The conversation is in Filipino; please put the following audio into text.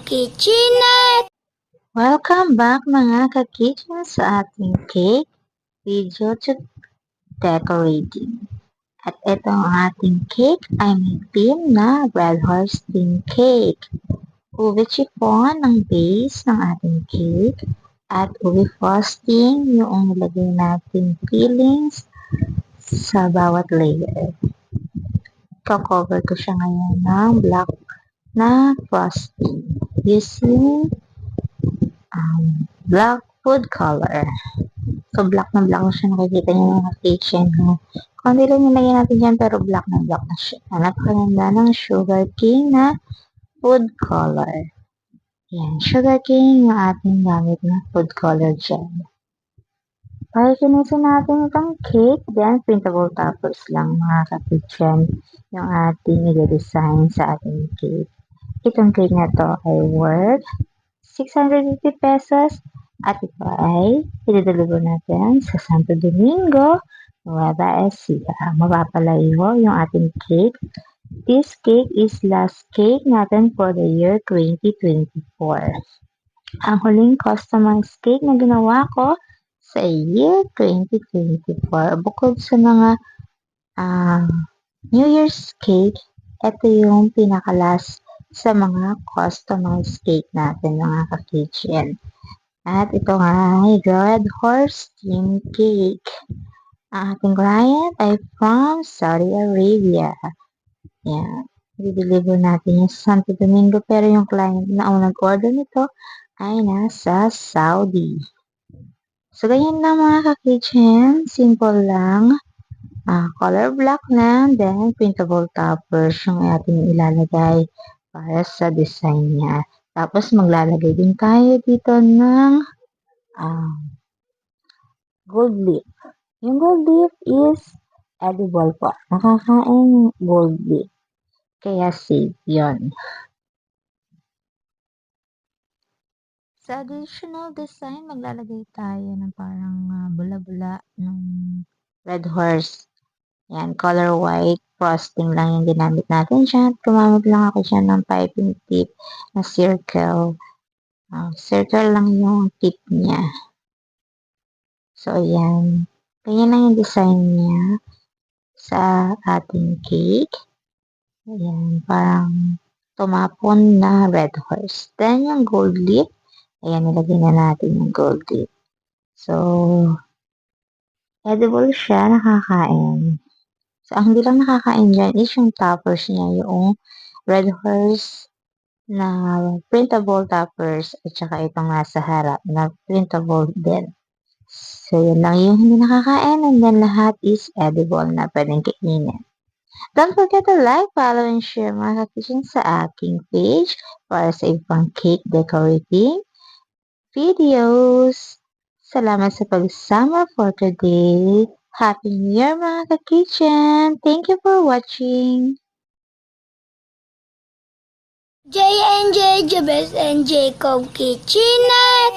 Kitchenette! Welcome back mga ka-kitchen sa ating cake video to decorating. At ito ang ating cake ay may theme na Red Horse Theme Cake. Ube chiffon ang base ng ating cake at ube frosting yung nilagay natin fillings sa bawat layer. Cover ko siya ngayon ng black na frosting using black food color. So, black na siya. Nakikita niyo mga kitchen. Kundi lang nilagyan natin dyan, pero black na siya. Napakaganda ng Sugar King na food color. Yan, Sugar King yung ating gamit na food color dyan. Para kinisin natin itong cake, then printable toppers lang mga ka-kitchen yung ating i-design sa ating cake. Itong cake na to ay worth 650 pesos at ito ay i-deliver natin sa Santo Domingo, Nueva Ecija. Mapapalayo yung ating cake. This cake is last cake natin for the year 2024. Ang huling customized cake na ginawa ko sa year 2024. Bukod sa mga New Year's cake, ito yung pinaka-last sa mga customized cake natin mga ka-kitchen. At ito nga ay Red Horse Theme Cake. Ang ating client ay from Saudi Arabia. Yan. I-deliver natin yung Santo Domingo pero yung client na unang order nito ay nasa Saudi. So, ganyan lang mga ka-kitchen. Simple lang. Color black na, then printable toppers yung ating ilalagay para sa design niya. Tapos maglalagay din tayo dito ng gold leaf. Yung gold leaf is edible po. Nakakain yung gold leaf. Kaya safe yun. Sa additional design, maglalagay tayo ng parang bula-bula ng red horse. Yan, color white frosting lang yung ginamit natin dyan. Gumamit lang ako dyan ng piping tip na circle. Circle lang yung tip niya. So, yan. Ganyan lang yung design niya sa ating cake. Ayan, parang tumapon na red horse. Then, yung gold leaf. Ayan, nilagay na natin yung gold leaf. So, edible siya, nakakain. So, ang hindi lang nakakain dyan is yung toppers niya, yung red horse na printable toppers at saka itong nasa harap na printable din. So, yun lang yung hindi nakakain and then lahat is edible na pwedeng kainin. Don't forget to like, follow, and share mga ka-kitchen sa aking page para sa ibang cake decorating videos. Salamat sa pagsama for today. Happy New Year mga ka-kitchen! Thank you for watching! J&J, Jabez and Jacob Kitchenette!